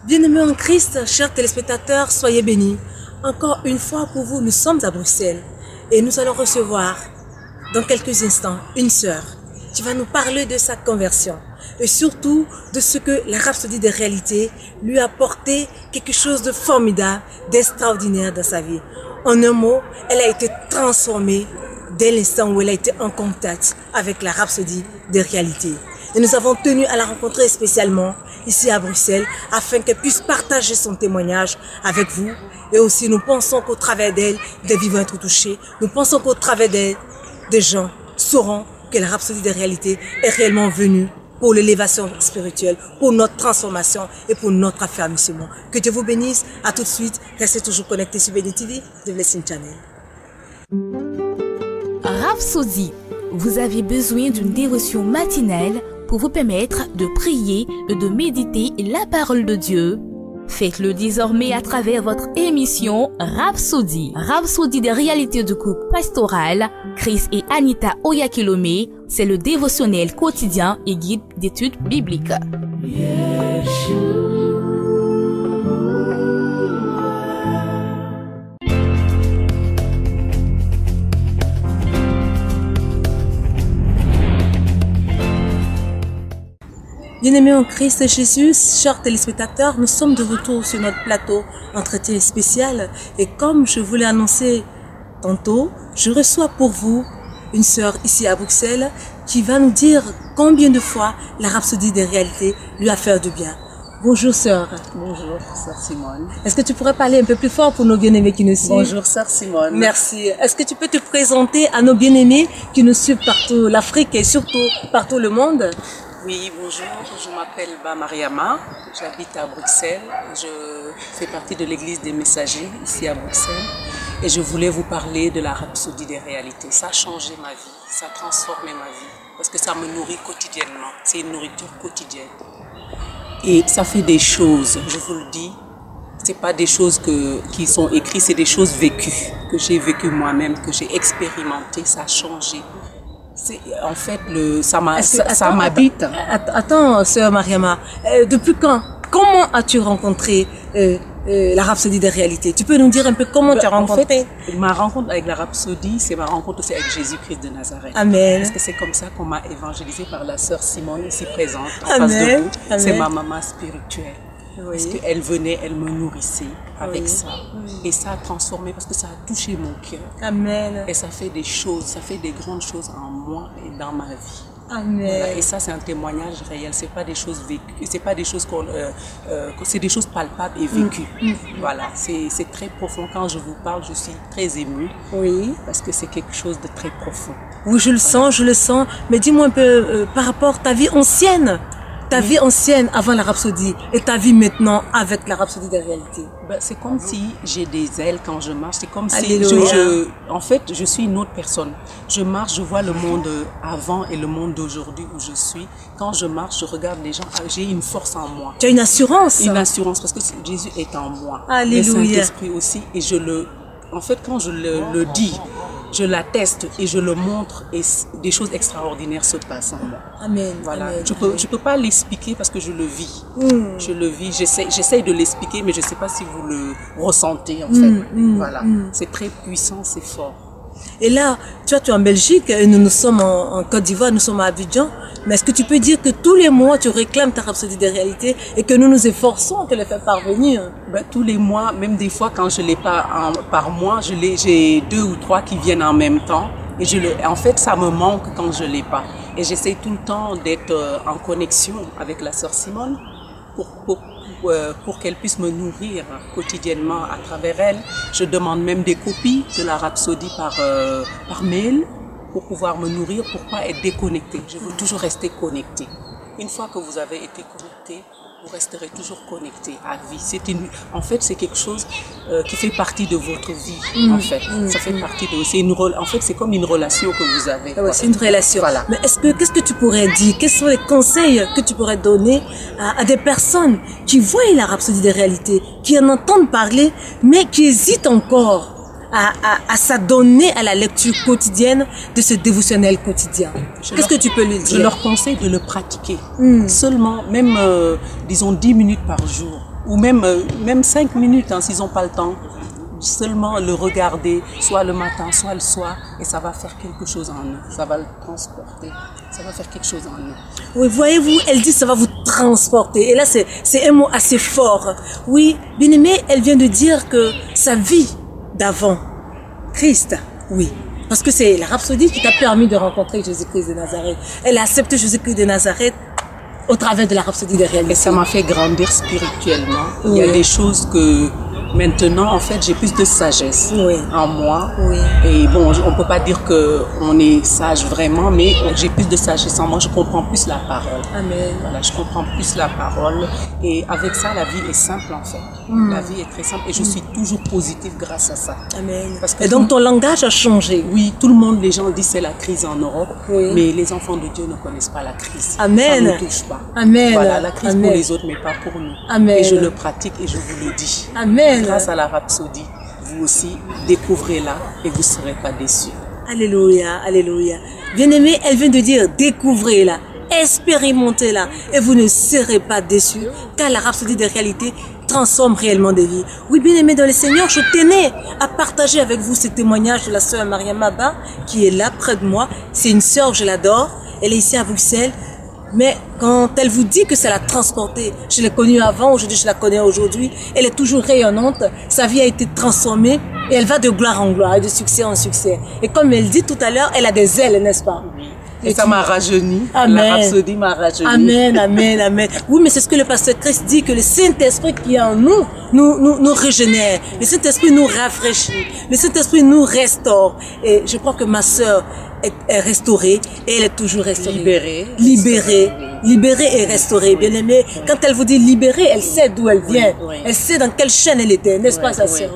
Bien-aimés en Christ, chers téléspectateurs, soyez bénis. Encore une fois pour vous, nous sommes à Bruxelles et nous allons recevoir dans quelques instants une sœur qui va nous parler de sa conversion et surtout de ce que la Rhapsodie des réalités lui a apporté quelque chose de formidable, d'extraordinaire dans sa vie. En un mot, elle a été transformée dès l'instant où elle a été en contact avec la Rhapsodie des réalités. Et nous avons tenu à la rencontrer spécialement ici à Bruxelles afin qu'elle puisse partager son témoignage avec vous. Et aussi, nous pensons qu'au travers d'elle, des vies vont être touchés. Nous pensons qu'au travers d'elle, des gens sauront que la Rhapsodie des réalités est réellement venue pour l'élévation spirituelle, pour notre transformation et pour notre affermissement. Que Dieu vous bénisse. À tout de suite. Restez toujours connectés sur Béni TV, The Blessing Channel. Rhapsodie. Vous avez besoin d'une dévotion matinale pour vous permettre de prier et de méditer la parole de Dieu. Faites-le désormais à travers votre émission Rhapsodie. Rhapsodie des réalités du couple pastoral, Chris et Anita Oyakilome, c'est le dévotionnel quotidien et guide d'études bibliques. Bien-aimés en Christ et Jésus, chers téléspectateurs, nous sommes de retour sur notre plateau entretien spécial et comme je vous l'ai annoncé tantôt, je reçois pour vous une sœur ici à Bruxelles qui va nous dire combien de fois la Rhapsodie des réalités lui a fait du bien. Bonjour sœur. Bonjour sœur Simone. Est-ce que tu pourrais parler un peu plus fort pour nos bien-aimés qui nous suivent? Bonjour sœur Simone. Merci. Est-ce que tu peux te présenter à nos bien-aimés qui nous suivent partout l'Afrique et surtout partout le monde? Oui, bonjour, je m'appelle Mariama, j'habite à Bruxelles, je fais partie de l'église des messagers ici à Bruxelles et je voulais vous parler de la Rhapsodie des réalités. Ça a changé ma vie, ça a transformé ma vie parce que ça me nourrit quotidiennement, c'est une nourriture quotidienne. Et ça fait des choses, je vous le dis, c'est pas des choses qui sont écrites, c'est des choses vécues, que j'ai vécues moi-même, que j'ai expérimentées, ça a changé. En fait, ça m'habite. Attends, sœur Mariama, depuis quand? Comment as-tu rencontré la Rhapsodie des réalités? Tu peux nous dire un peu comment tu as rencontré? En fait, ma rencontre avec la Rhapsodie, c'est ma rencontre aussi avec Jésus-Christ de Nazareth. Amen. Parce que c'est comme ça qu'on m'a évangélisée par la sœur Simone ici présente, en face de vous. C'est ma maman spirituelle. Oui. Parce qu'elle venait, elle me nourrissait avec ça. Oui. Et ça a transformé parce que ça a touché mon cœur. Amen. Et ça fait des choses, ça fait des grandes choses en moi et dans ma vie. Amen. Voilà. Et ça, c'est un témoignage réel. C'est pas des choses vécues, c'est pas des choses c'est des choses palpables et vécues. Voilà. C'est très profond. Quand je vous parle, je suis très émue. Oui. Parce que c'est quelque chose de très profond. Oui, je le sens, je le sens. Mais dis-moi un peu par rapport à ta vie ancienne. Ta vie ancienne avant la Rhapsodie et ta vie maintenant avec la Rhapsodie des réalités. Ben, c'est comme si j'ai des ailes quand je marche. C'est comme Alléluia. si en fait, je suis une autre personne. Je marche, je vois le monde avant et le monde d'aujourd'hui où je suis. Quand je marche, je regarde les gens. J'ai une force en moi. Tu as une assurance. Une assurance parce que Jésus est en moi. Alléluia. Le Saint-Esprit aussi. Et en fait, quand je le dis, je l'atteste et je le montre et des choses extraordinaires se passent en moi. Amen. Voilà. Amen. Je peux pas l'expliquer parce que je le vis. Je le vis. J'essaie de l'expliquer, mais je sais pas si vous le ressentez en fait. Voilà. C'est très puissant, c'est fort. Et là, tu es en Belgique, et nous sommes en Côte d'Ivoire, nous sommes à Abidjan. Mais est-ce que tu peux dire que tous les mois, tu réclames ta Rhapsodie des réalités et que nous nous efforçons de les faire parvenir? Ben, tous les mois, même des fois quand je l'ai pas par mois, j'ai 2 ou 3 qui viennent en même temps. Et en fait, ça me manque quand je l'ai pas. Et j'essaie tout le temps d'être en connexion avec la sœur Simone pour qu'elle puisse me nourrir quotidiennement à travers elle. Je demande même des copies de la Rhapsodie par mail pour pouvoir me nourrir, pour pas être déconnectée. Je veux toujours rester connectée. Une fois que vous avez été connecté, vous resterez toujours connecté à vie. En fait, c'est quelque chose qui fait partie de votre vie. En fait, ça fait partie de. En fait, c'est comme une relation que vous avez. Ouais, c'est une relation. Voilà. Mais qu'est-ce que tu pourrais dire? Quels sont les conseils que tu pourrais donner à des personnes qui voient la Rhapsodie des réalités, qui en entendent parler, mais qui hésitent encore à s'adonner à la lecture quotidienne de ce dévotionnel quotidien? Qu'est-ce que tu peux lui dire? Je leur conseille de le pratiquer. Seulement, même, disons, 10 minutes par jour. ou même 5 minutes, hein, s'ils n'ont pas le temps. Seulement le regarder, soit le matin, soit le soir, et ça va faire quelque chose en eux. Ça va le transporter, ça va faire quelque chose en eux. Oui, voyez-vous, elle dit ça va vous transporter. Et là, c'est un mot assez fort. Oui, bien-aimée, elle vient de dire que sa vie d'avant Christ, oui. Parce que c'est la rhapsodie qui t'a permis de rencontrer Jésus-Christ de Nazareth. Elle a accepté Jésus-Christ de Nazareth au travers de la rhapsodie des réalités. Et ça m'a fait grandir spirituellement. Oui. Il y a des choses que maintenant, en fait, j'ai plus de sagesse en moi. Oui. Et bon, on peut pas dire que on est sage vraiment, mais j'ai plus de sagesse en moi. Je comprends plus la parole. Amen. Voilà, je comprends plus la parole. Et avec ça, la vie est simple, en fait. La vie est très simple. Et je suis toujours positive grâce à ça. Amen. Parce que et donc, ton langage a changé. Oui, tout le monde, les gens disent c'est la crise en Europe. Oui. Mais les enfants de Dieu ne connaissent pas la crise. Amen. Ça ne touche pas. Amen. Voilà, la crise Amen. pour les autres, mais pas pour nous. Amen. Et je le pratique et je vous le dis. Amen. Grâce à la rhapsodie, vous aussi découvrez-la et vous ne serez pas déçus. Alléluia, alléluia. Bien-aimée, elle vient de dire découvrez-la, expérimentez-la et vous ne serez pas déçus car la rhapsodie des réalités transforme réellement des vies. Oui, bien-aimé dans le Seigneur, je tenais à partager avec vous ce témoignage de la sœur Mariama Ba qui est là près de moi. C'est une sœur, je l'adore. Elle est ici à Bruxelles. Mais quand elle vous dit que ça l'a transportée, je l'ai connue avant, aujourd'hui je la connais aujourd'hui, elle est toujours rayonnante, sa vie a été transformée et elle va de gloire en gloire et de succès en succès. Et comme elle dit tout à l'heure, elle a des ailes, n'est-ce pas? Et ça m'a rajeuni. Amen. La rhapsodie m'a rajeuni. Amen, amen, amen. Oui, mais c'est ce que le pasteur Christ dit, que le Saint-Esprit qui est en nous, nous régénère. Le Saint-Esprit nous rafraîchit. Le Saint-Esprit nous restaure. Et je crois que ma sœur est restaurée et elle est toujours restaurée. Libérée et restaurée. Bien aimée, quand elle vous dit libérée, elle sait d'où elle vient. Oui. Elle sait dans quelle chaîne elle était, n'est-ce pas, sa sœur?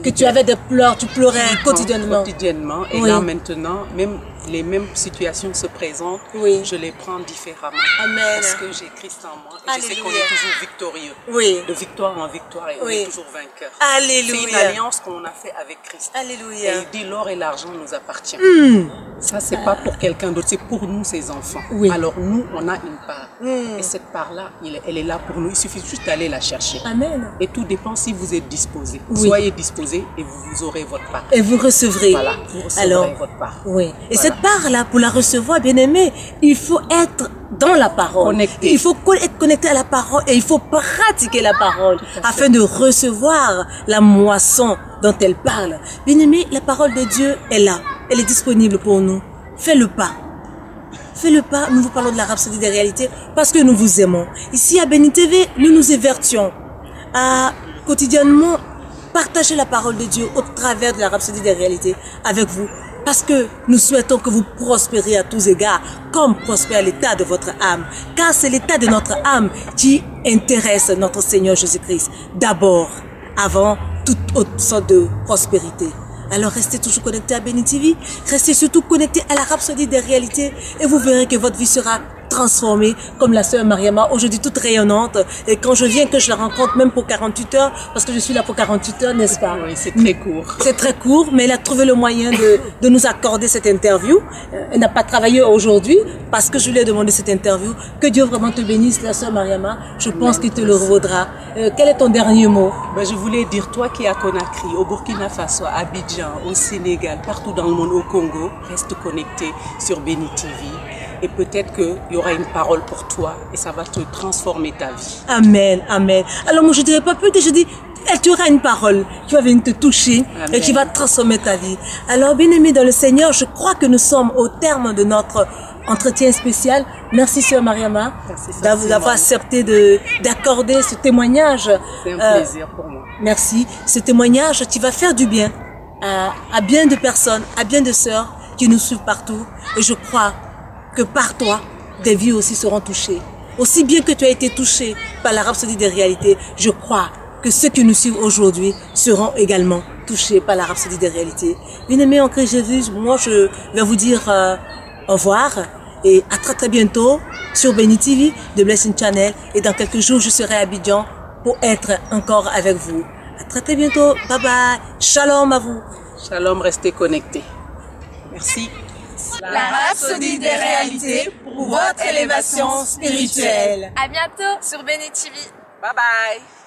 Que tu avais des pleurs, tu pleurais quotidiennement. Quotidiennement. Et là maintenant, même les mêmes situations se présentent, je les prends différemment. Amen. Parce que j'ai Christ en moi et je sais qu'on est toujours victorieux. Oui. De victoire en victoire et on est toujours vainqueur. Alléluia. C'est une alliance qu'on a fait avec Christ. Alléluia. Et il dit l'or et l'argent nous appartiennent. Ça, c'est pas pour quelqu'un d'autre, c'est pour nous, ses enfants. Oui. Alors nous, on a une part. Et cette part-là, elle est là pour nous. Il suffit juste d'aller la chercher. Amen. Et tout dépend si vous êtes disposé. Soyez disposé et vous aurez votre part. Et vous recevrez. Voilà, vous recevrez votre part. Oui. Et cette part-là, pour la recevoir, bien aimé, il faut être dans la parole. Connecté. Il faut être connecté à la parole et il faut pratiquer la parole afin de recevoir la moisson dont elle parle. Bien aimé, la parole de Dieu est là. Elle est disponible pour nous. Fais le pas. Fais le pas. Nous vous parlons de la rhapsodie des réalités parce que nous vous aimons. Ici à Béni TV, nous nous évertions à quotidiennement partager la parole de Dieu au travers de la rhapsodie des réalités avec vous. Parce que nous souhaitons que vous prospériez à tous égards, comme prospère l'état de votre âme. Car c'est l'état de notre âme qui intéresse notre Seigneur Jésus-Christ. D'abord, avant toute autre sorte de prospérité. Alors restez toujours connectés à Béni TV, restez surtout connectés à la rhapsodie des réalités et vous verrez que votre vie sera transformée comme la sœur Mariama, aujourd'hui toute rayonnante. Et quand je viens, que je la rencontre même pour 48 heures, parce que je suis là pour 48 heures, n'est-ce pas? Oui, c'est très court. C'est très court, mais elle a trouvé le moyen de nous accorder cette interview. Elle n'a pas travaillé aujourd'hui parce que je lui ai demandé cette interview. Que Dieu vraiment te bénisse, la sœur Mariama. Je pense qu'il te le revaudra. Quel est ton dernier mot? Je voulais dire, toi qui es à Conakry, au Burkina Faso, à Abidjan, au Sénégal, partout dans le monde, au Congo, reste connecté sur Béni TV. Et peut-être qu'il y aura une parole pour toi et ça va te transformer ta vie. Amen, amen. Alors moi je dirais pas plus, je dis, tu auras une parole qui va venir te toucher et qui va transformer ta vie. Alors bien aimé dans le Seigneur, je crois que nous sommes au terme de notre entretien spécial. Merci sœur Mariama d'avoir accepté d'accorder ce témoignage. C'est un plaisir pour moi. Merci. Ce témoignage qui va faire du bien à bien de personnes, à bien de sœurs qui nous suivent partout. Et je crois que par toi, des vies aussi seront touchées. Aussi bien que tu as été touché par la rhapsodie des réalités, je crois que ceux qui nous suivent aujourd'hui seront également touchés par la rhapsodie des réalités. Bien-aimés en Christ Jésus, moi je vais vous dire au revoir et à très très bientôt sur Béni TV de Blessing Channel. Et dans quelques jours, je serai à Abidjan pour être encore avec vous. À très très bientôt. Bye bye. Shalom à vous. Shalom, restez connectés. Merci. La rhapsodie des réalités pour votre élévation spirituelle. À bientôt sur Béni TV. Bye bye.